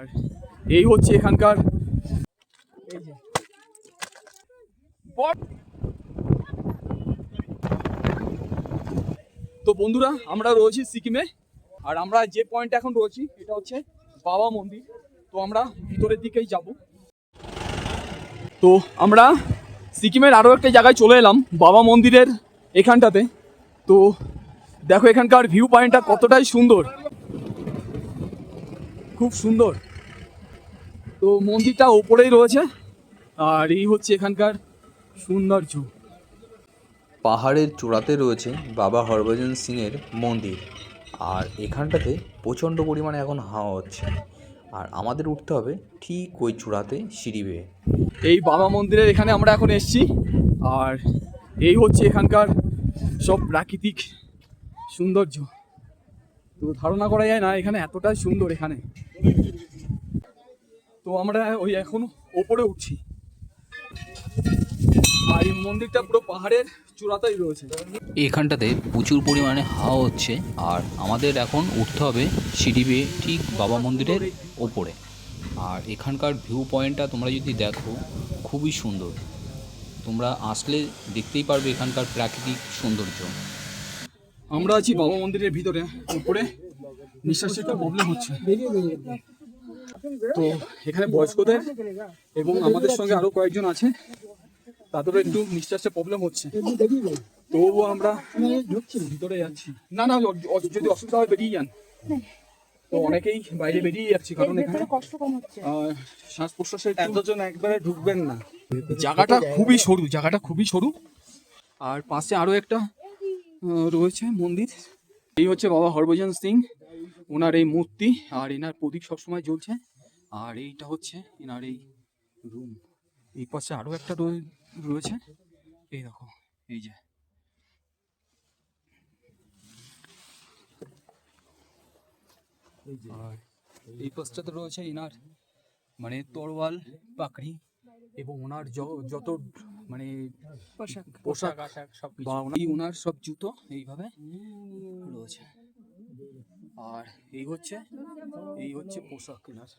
আর এই হচ্ছে এখানকার তো বন্ধুরা, আমরা রয়েছি সিকিমে। আর আমরা যে পয়েন্টে এখন রয়েছি এটা হচ্ছে বাবা মন্দির। তো আমরা ভিতরের দিকেই যাব। তো আমরা সিকিমের আরও একটা জায়গায় চলে এলাম, বাবা মন্দিরের এখানটাতে। তো দেখো এখানকার ভিউ পয়েন্টটা কতটাই সুন্দর, খুব সুন্দর। তো মন্দিরটা ওপরেই রয়েছে আর এই হচ্ছে এখানকার সৌন্দর্য। পাহাড়ের চূড়াতে রয়েছে বাবা হরভজন সিংয়ের মন্দির। আর এখানটাতে প্রচণ্ড পরিমাণে এখন হাওয়া হচ্ছে, আর আমাদের উঠতে হবে ঠিক ওই চূড়াতে সিঁড়ি বেয়ে। এই বাবা মন্দিরের এখানে আমরা এখন এসেছি। আর এই হচ্ছে এখানকার সব প্রাকৃতিক সৌন্দর্য। তো ধারণা করা যায় না এখানে এতটাই সুন্দর এখানে। তো আমরা ওই এখন ওপরে উঠছি। আর এই মন্দিরটা পুরো পাহাড়ের চূড়াতেই রয়েছে। এখানটাতে প্রচুর পরিমাণে হাওয়া হচ্ছে, আর আমাদের এখন উঠতে হবে সিঁড়ি বেয়ে ঠিক বাবা মন্দিরের ওপরে। আর এখানকার ভিউ পয়েন্টটা তোমরা যদি দেখো খুবই সুন্দর। তোমরা আসলে দেখতেই পারবে এখানকার প্রাকৃতিক সৌন্দর্য। আমরা আছি বাবা মন্দিরের ভিতরে, উপরে নিঃশ্বাসের একটু প্রবলেম হচ্ছে। তো এখানে বয়স্কদের এবং আমাদের সঙ্গে আরো কয়েকজন আছে, তাদেরও একটু নিঃশ্বাসের প্রবলেম হচ্ছে। তবুও আমরা ভিতরে যাচ্ছি। না না, যদি অসুবিধা হয় বেরিয়ে যান। তো অনেকেই বাইরে বেরিয়ে যাচ্ছি, কারণ এখানে শ্বাস প্রশ্বাসের এতজন একবারে ঢুকবেন না। জায়গাটা খুবই সরু। আর পাশে আরো একটা রয়েছে মন্দির। এই হচ্ছে বাবা হরভজন সিং, ওনার এই মূর্তি। আর এনার প্রদীপ সবসময় জ্বলছে। আর এইটা হচ্ছে এনার এই রুম। এই পাশে আরো একটা রয়েছে, এই দেখো, এই যে। আর এই পাশটাতে রয়েছে এনার মানে তরোয়াল, পাকড়ি এবং ওনার যত মানে পোশাক বা ওনার সব জুতো এইভাবে রয়েছে। আর এই হচ্ছে পোশাক এনার।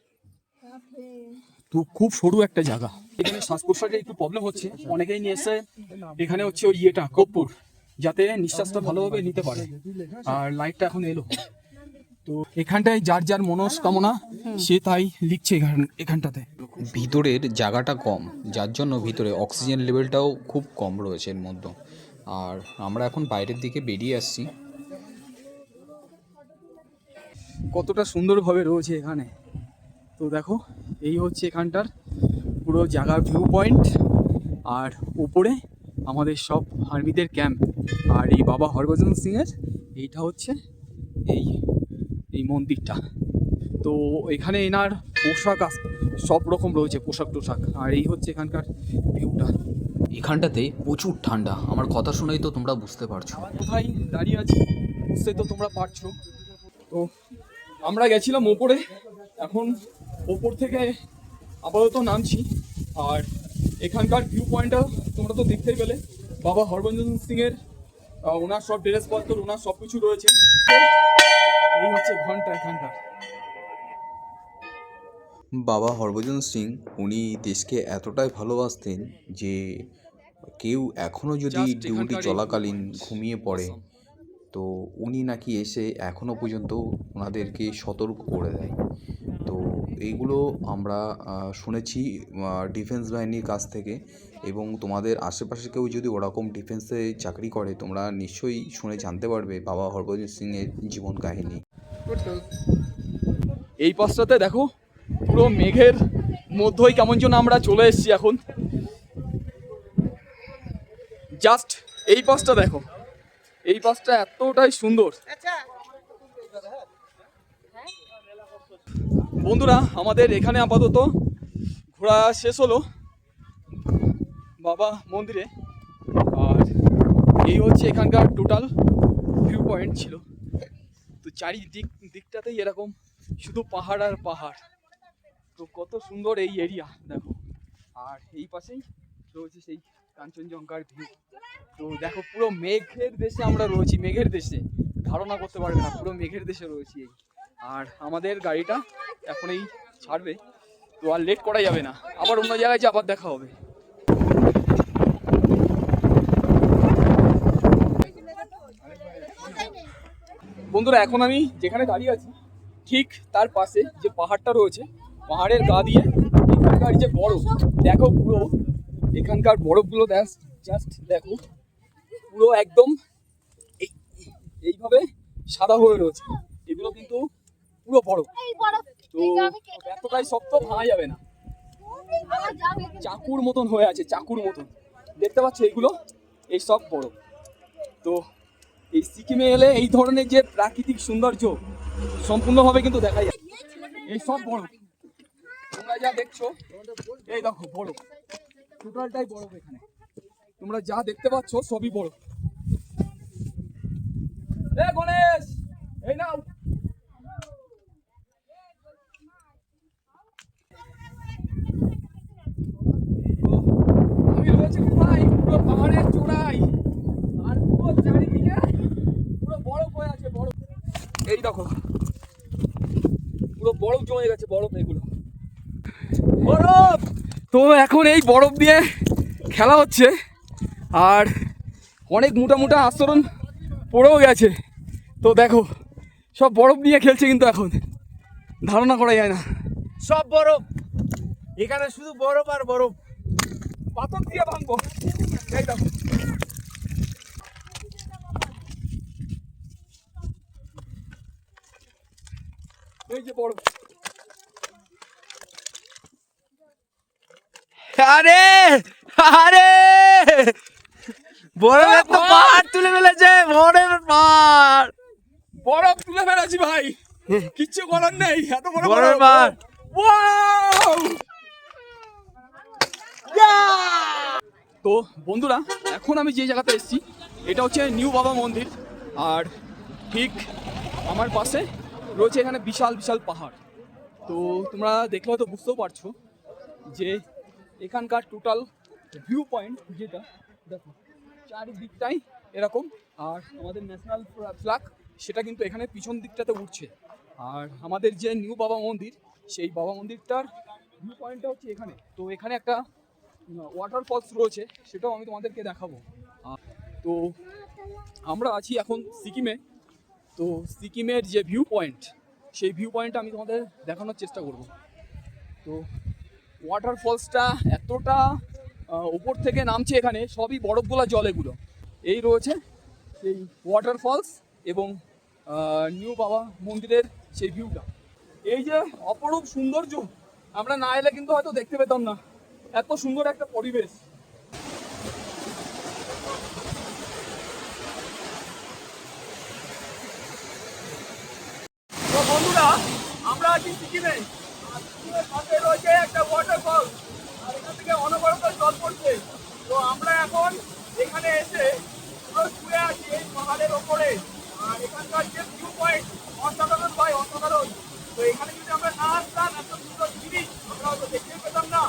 তো খুব সরু একটা জায়গা। এখানে শ্বাস প্রশ্বাসে একটু প্রবলেম হচ্ছে, অনেকেই নিয়ে এসে এখানে হচ্ছে ওই কর্পূর, যাতে নিঃশ্বাসটা ভালোভাবে নিতে পারে। আর লাইটটা এখন এলো। তো এখানটায় যার যার মনস্কামনা সে তাই লিখছে এখানটাতে। ভিতরের জায়গাটা কম, যার জন্য ভিতরে অক্সিজেন লেভেলটাও খুব কম রয়েছে এর মধ্যে। আর আমরা এখন বাইরের দিকে বেরিয়ে আসছি। কতটা সুন্দরভাবে রয়েছে এখানে। তো দেখো, এই হচ্ছে এখানটার পুরো জায়গার ভিউ পয়েন্ট। আর উপরে আমাদের সব আর্মিদের ক্যাম্প। আর এই বাবা হরভজন সিংয়ের এইটা হচ্ছে এই মন্দিরটা। তো এখানে এনার পোশাক সব রকম রয়েছে, পোশাক টোশাক। আর এই হচ্ছে এখানকার ভিউটা। এখানটাতে প্রচুর ঠান্ডা, আমার কথা শুনেই তো তোমরা বুঝতে পারছো। কোথায় দাঁড়িয়ে আছি বুঝতেই তো তোমরা পারছো। তো আমরা গেছিলাম ওপরে, এখন ওপর থেকে আপাতত নামছি। আর এখানকার ভিউ পয়েন্টটা তোমরা তো দেখতেই পেলে। বাবা হরভজন সিংয়ের ওনার সব ড্রেসপত্র, ওনার সব কিছু রয়েছে। এই হচ্ছে ঘন্টা এখানকার। বাবা হরভজন সিং উনি দেশকে এতটাই ভালোবাসতেন যে কেউ এখনও যদি ডিউটি চলাকালীন ঘুমিয়ে পড়ে, তো উনি নাকি এসে এখনও পর্যন্ত ওনাদেরকে সতর্ক করে দেয়। তো এইগুলো আমরা শুনেছি ডিফেন্স বাহিনীর কাছ থেকে। এবং তোমাদের আশেপাশে কেউ যদি ওরকম ডিফেন্সে চাকরি করে, তোমরা নিশ্চয়ই শুনে জানতে পারবে বাবা হরভজন সিংয়ের জীবন কাহিনী। এই পাশটাতে দেখো, পুরো মেঘের মধ্যেই কেমন যেন আমরা চলে এসেছি এখন। জাস্ট এই পাশটা দেখো, এই পাশটা এতটাই সুন্দর। বন্ধুরা, আমাদের এখানে আপাতত ঘোরা শেষ হলো বাবা মন্দিরে। আর এই হচ্ছে এখানকার টোটাল ভিউ পয়েন্ট ছিল। তো দিকটাতেই এরকম শুধু পাহাড় আর পাহাড়। তো কত সুন্দর এই এরিয়া দেখো। আর এই পাশেই রয়েছে সেই কাঞ্চনজঙ্ঘার ভিউ। তো দেখো, পুরো মেঘের দেশে আমরা রয়েছি, মেঘের দেশে। ধারণা করতে পারবে না, পুরো মেঘের দেশে রয়েছি। আর আমাদের গাড়িটা এখন এই ছাড়বে, তো আর লেট করা যাবে না, আবার অন্য জায়গায় যে আবার দেখা হবে। বন্ধুরা এখন আমি যেখানে দাঁড়িয়ে আছি ঠিক তার পাশে যে পাহাড়টা রয়েছে, পাহাড়ের গা দিয়ে এখানকার যে বরফ দেখো, পুরো এখানকার বরফগুলো জাস্ট দেখো, পুরো একদম এইভাবে সাদা হয়ে রয়েছে। এগুলো কিন্তু পুরো বরফ, তো এতটাই শক্ত, ভাঙা যাবে না, চাকুর মতন হয়ে আছে, চাকুর মতন দেখতে পাচ্ছ এগুলো, এই সব বরফ। তো এই সিকিমে এলে এই ধরনের যে প্রাকৃতিক সৌন্দর্য সম্পূর্ণভাবে কিন্তু দেখা যায়। এই সব বরফ তোমরা যা দেখছো, এই দেখো বরফ, টোটালটাই বরফ। এখানে তোমরা যা দেখতে পাচ্ছ সবই বরফ। এ গণেশ, এই নাও। আমি রয়েছি কোথায়? পুরো পাহাড়ের চূড়ায়, আর পুরো চারিদিকে পুরো বরফ হয়ে আছে, বরফ। এই দেখো পুরো বরফ জমে গেছে, বরফ, এগুলো বরফ। তো এখন এই বরফ দিয়ে খেলা হচ্ছে, আর অনেক মোটা মোটা আস্তরণ পড়েও গেছে। তো দেখো সব বরফ নিয়ে খেলছে, কিন্তু এখন ধারণা করা যায় না, সব বরফ, এখানে শুধু বরফ আর বরফ। পাথর দিয়ে ভাঙবো। এই দেখো এই যে বরফ, আরে আরে বরফের তো পাহাড় তুলে ফেলেছে, বরফের পাহাড়, বরফ তুলে ফেলেছি ভাই, কিচ্ছু করার নেই, এত বড় বরফের বরফ। পাহাড়। Wow! তো বন্ধুরা এখন আমি যে জায়গাতে এসেছি এটা হচ্ছে নিউ বাবা মন্দির, আর ঠিক আমার পাশে রয়েছে এখানে বিশাল বিশাল পাহাড়। তো তোমরা দেখলে হয়তো বুঝতেও পারছো যে এখানকার টোটাল ভিউ পয়েন্ট যেটা দেখো, চারিদিকটাই এরকম, আর আমাদের ন্যাশনাল ফ্ল্যাগ সেটা কিন্তু এখানে পিছন দিকটাতে উঠছে। আর আমাদের যে নিউ বাবা মন্দির, সেই বাবা মন্দিরটার ভিউ পয়েন্টটা হচ্ছে এখানে। তো এখানে একটা ওয়াটার ফলস রয়েছে, সেটাও আমি তোমাদেরকে দেখাবো। তো আমরা আছি এখন সিকিমে, তো সিকিমের যে ভিউ পয়েন্ট, সেই ভিউ পয়েন্টটা আমি তোমাদের দেখানোর চেষ্টা করব। তো ওয়াটার ফলসটা এতটা উপর থেকে নামছে, এখানে সবই বরফগুলা জল, এগুলো এই রয়েছে সেই ওয়াটার ফলস এবং নিউ বাবা মন্দিরের সেই ভিউটা। এই যে অপরূপ সৌন্দর্য, আমরা না এলে কিন্তু হয়তো দেখতে পেতাম না, এত সুন্দর একটা পরিবেশ। তো বন্ধুরা আমরা আছি সিকিমে, আর সিকিমের পাশে রয়েছে একটা ওয়াটারফল, আর এখান থেকে অনবরত জল পড়ছে। তো আমরা এখন এখানে এসে পুরো শুয়ে আছি এই পাহাড়ের ওপরে, আর এখানকার যে ভিউ পয়েন্ট অসাধারণ ভাই, অসাধারণ। তো এখানে যদি আমরা না আসতাম, এত সুন্দর জিনিস আমরা হয়তো দেখতে পেতাম না।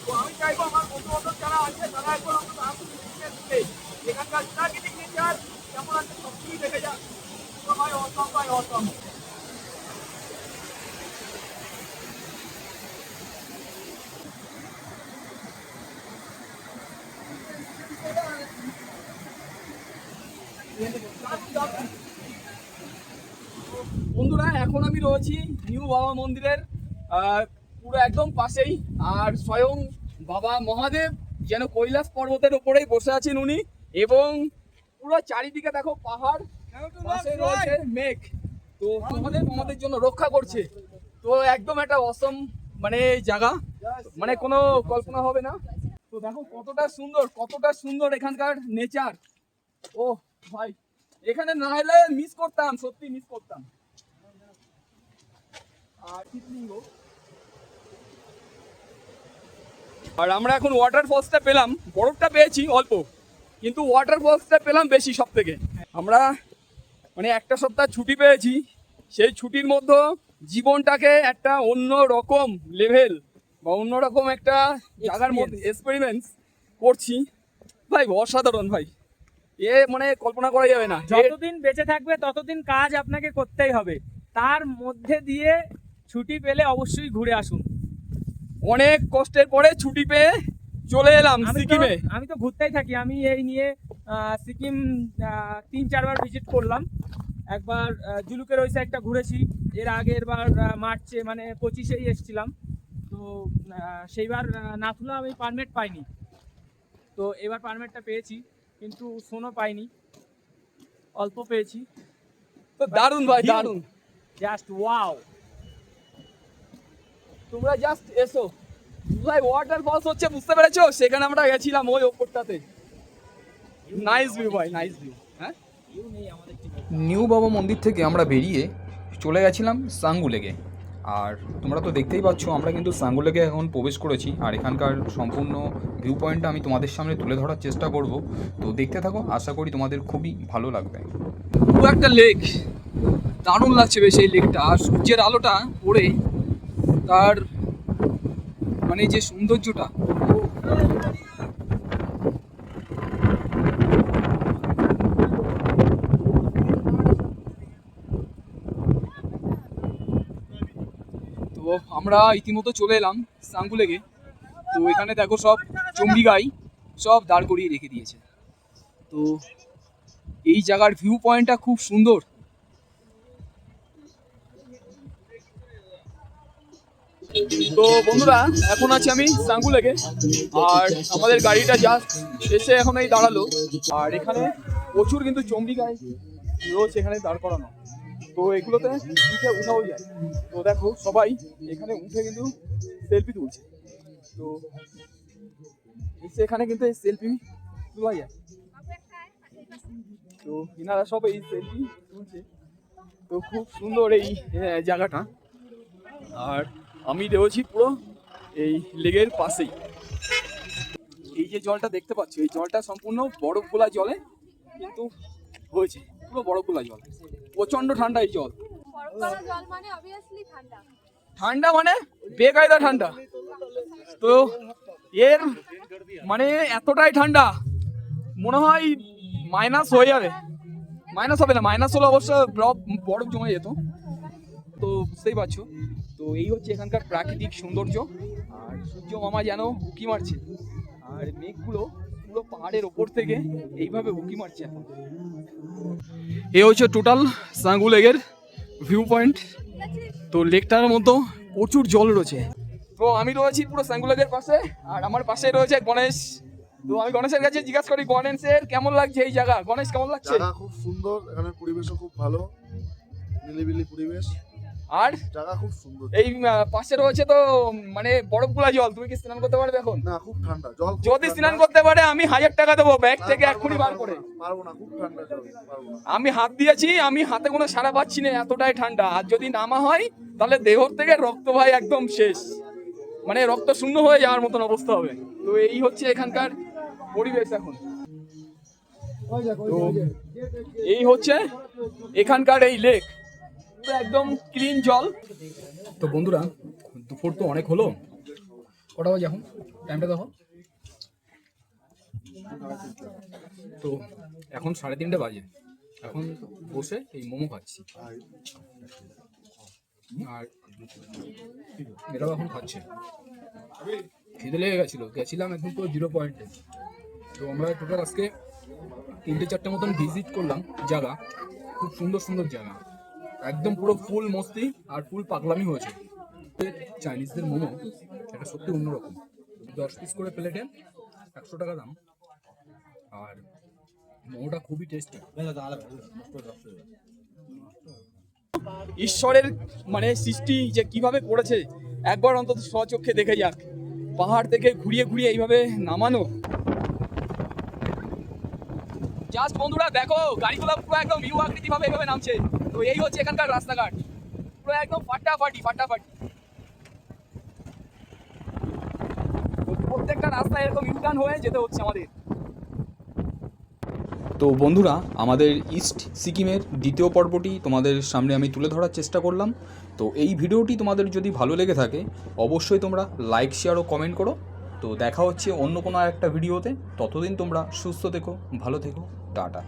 তো আমি চাইবো আমার বন্ধু বান্ধব যারা আছে তারা একবার অন্তত আসুন সিকিমের দিকে, এখানকার প্রাকৃতিক নেচার কেমন আছে সব কিছুই দেখে যান। তো ভাই অসম, ভাই অসম। বন্ধুরা এখন আমি রয়েছি নিউ বাবা মন্দিরের পুরো একদম পাশেই, আর স্বয়ং বাবা মহাদেব যেন কৈলাস পর্বতের উপরেই বসে আছেন উনি, এবং পুরো চারিদিকে দেখো পাহাড়, পাশে রয়েছে মেঘ। তো আমাদের জন্য রক্ষা করছে। তো একদম একটা অসম মানে জায়গা, মানে কোনো কল্পনা হবে না। তো দেখো কতটা সুন্দর, কতটা সুন্দর এখানকার নেচার। ও ভাই, এখানে না এলে মিস করতাম, সত্যি মিস করতাম। আর আমরা এখন ওয়াটার ফলসটা পেলাম, বরফটা পেয়েছি অল্প, কিন্তু ওয়াটার ফলসটা পেলাম বেশি সব থেকে। আমরা মানে একটা সপ্তাহ ছুটি পেয়েছি, সেই ছুটির মধ্যে জীবনটাকে একটা অন্য রকম লেভেল বা অন্য রকম একটা জায়গার মধ্যে এক্সপেরিমেন্টস করছি ভাই, অসাধারণ ভাই, এ মানে কল্পনা করা যাবে না। যতদিন বেঁচে থাকবে ততদিন কাজ আপনাকে করতেই হবে, তার মধ্যে দিয়ে ছুটি পেলে অবশ্যই ঘুরে আসুন। অনেক কষ্টের পরে ছুটি পেয়ে চলে এলাম সিকিমে। আমি তো ঘুরতেই থাকি, আমি এই নিয়ে সিকিম 3-4 বার ভিজিট করলাম। একবার জুলুকের ওই সাইডটা ঘুরেছি, এর আগের বার মার্চে মানে 25-এই এসেছিলাম। তো সেইবার নাথুলা আমি পারমিট পাইনি, তো এবার পারমিটটা পেয়েছি, কিন্তু সোনো পাইনি, অল্প পেয়েছি। তো দারুণ ভাই, দারুণ, জাস্ট ওয়াও। তোমরা জাস্ট এসো ভাই, ওয়াটারফলস হচ্ছে, বুঝতে পেরেছো? সেখানে আমরা গেছিলাম ওই ওপরটাতে। নাইস ভিউ ভাই, নাইস ভিউ। হ্যাঁ, নিউ বাবা মন্দির থেকে আমরা বেরিয়ে চলে গেছিলাম সাঙ্গু লেকে। আর তোমরা তো দেখতেই পাচ্ছ আমরা কিন্তু সাঙ্গু লেকে এখন প্রবেশ করেছি। আর এখানকার সম্পূর্ণ ভিউ পয়েন্টটা আমি তোমাদের সামনে তুলে ধরার চেষ্টা করব। তো দেখতে থাকো, আশা করি তোমাদের খুবই ভালো লাগবে। পুরো একটা লেক, দারুণ লাগছে বেশ এই লেকটা। আর সূর্যের আলোটা পড়ে তার মানে যে সৌন্দর্যটা, তো আমরা ইতিমধ্যে চলে এলাম সাঙ্গু লেকে। তো এখানে দেখো সব চমড়ি গাই সব দাঁড় করিয়ে রেখে দিয়েছে। তো এই জায়গার ভিউ পয়েন্টটা খুব সুন্দর। তো বন্ধুরা, এখন আছি আমি সাঙ্গু লেকে, আর আমাদের গাড়িটা জাস্ট এসে এখন এই দাঁড়ালো। আর এখানে প্রচুর কিন্তু চমড়ি গাই রোজ এখানে দাঁড় করানো। তো এগুলোতে উঠে উঠাও যায়। তো দেখো সবাই এখানে উঠে কিন্তু সেলফি তুলছে। তো এখানে কিন্তু এই সেলফি তোলা যায়। তো এনারা সব এই সেলফি তুলছে। তো খুব সুন্দর এই জায়গাটা। আর আমি রয়েছি পুরো এই লেকের পাশেই। এই যে জলটা দেখতে পাচ্ছ, এই জলটা সম্পূর্ণ বরফ গোলা জলে কিন্তু হয়েছে, পুরো বরফ গোলা জল। প্রচন্ড ঠান্ডা এই জল। ঠান্ডা মানে বেকায়দা ঠান্ডা। তো এর মানে এতটাই ঠান্ডা মনে হয় মাইনাস হয়ে যাবে। মাইনাস হবে না, মাইনাস হলে অবশ্য বরফ জমে যেত। তো বুঝতেই পারছো। তো এই হচ্ছে এখানকার প্রাকৃতিক সৌন্দর্য। আর সূর্য মামা যেন উঁকি মারছে, আর মেঘগুলো পুরো পাহাড়ের ওপর থেকে এইভাবে উঁকি মারছে এখন। এ হচ্ছে টোটাল সাঙ্গু লেকের ভিউ পয়েন্ট। তো লেকটার মতো প্রচুর জল রয়েছে। তো আমি রয়েছি পুরো সাঙ্গু লেকের পাশে, আর আমার পাশে রয়েছে গণেশ। তো আমি গণেশের কাছে জিজ্ঞাসা করি, গণেশের কেমন লাগছে এই জায়গা? গণেশ, কেমন লাগছে? জায়গা খুব সুন্দর, এখানে পরিবেশও খুব ভালো, নিলিবিলি পরিবেশ, আর জায়গা খুব সুন্দর। এই পাশে রয়েছে তো মানে বরফগুলা জল, তুমি কি স্নান করতে পারবে এখন? না, খুব ঠান্ডা জল। যদি স্নান করতে পারে আমি 1000 টাকা দেবো ব্যাগ থেকে এক্ষুনি বার করে। পারবো না, খুব ঠান্ডা জল, পারবো না। আমি হাত দিয়েছি, আমি হাতে কোনো সাড়া পাচ্ছি না, এতটাই ঠান্ডা। আর যদি নামা হয় তাহলে দেহ থেকে রক্ত ভাই একদম শেষ, মানে রক্ত শূন্য হয়ে যাওয়ার মতন অবস্থা হবে। তো এই হচ্ছে এখানকার পরিবেশ এখন। তো এই হচ্ছে এখানকার এই লেক, একদম ক্লিন জল। তো বন্ধুরা, দুপুর তো অনেক হলো, কটা বাজে এখন? টাইমটা দেখো। তো এখন 3:30 বাজে। এখন বসে এই মোমো খাচ্ছি, আর এরাও এখন খাচ্ছে। খিদে লেগে গেছিলাম একদম পুরো 0 পয়েন্টে। তো আমরা টোটাল আজকে 3-4টে মতন ভিজিট করলাম জায়গা। খুব সুন্দর সুন্দর জায়গা, একদম পুরো ফুল মস্তি আর ফুল পাগলামি হয়েছে। চাইনিজদের মোমো এটা সত্যি অন্যরকম। 10 পিস করে প্লেটে 100 টাকা দাম, আর মোমোটা খুবই টেস্টি। ঈশ্বরের মানে সৃষ্টি যে কিভাবে করেছে একবার অন্তত স্বচক্ষে দেখে যাক। পাহাড় থেকে ঘুরিয়ে ঘুরিয়ে এইভাবে নামানো, জাস্ট বন্ধুরা দেখো গাড়িগুলো পুরো একদম ইউ আকৃতি ভাবে এইভাবে নামছে। তো এই হচ্ছে এখানকার রাস্তাঘাট, পুরো একদম ফাটাফাটি ফাটাফাটি। প্রত্যেকটা রাস্তায় এরকম ইউটার্ন হয়ে যেতে হচ্ছে আমাদের। তো বন্ধুরা, আমাদের ইস্ট সিকিমের দ্বিতীয় পর্বটি তোমাদের সামনে আমি তুলে ধরার চেষ্টা করলাম। তো এই ভিডিওটি তোমাদের যদি ভালো লেগে থাকে অবশ্যই তোমরা লাইক, শেয়ার ও কমেন্ট করো। তো দেখা হচ্ছে অন্য কোনো একটা ভিডিওতে। ততদিন তোমরা সুস্থ থেকো, ভালো থেকো, টাটা।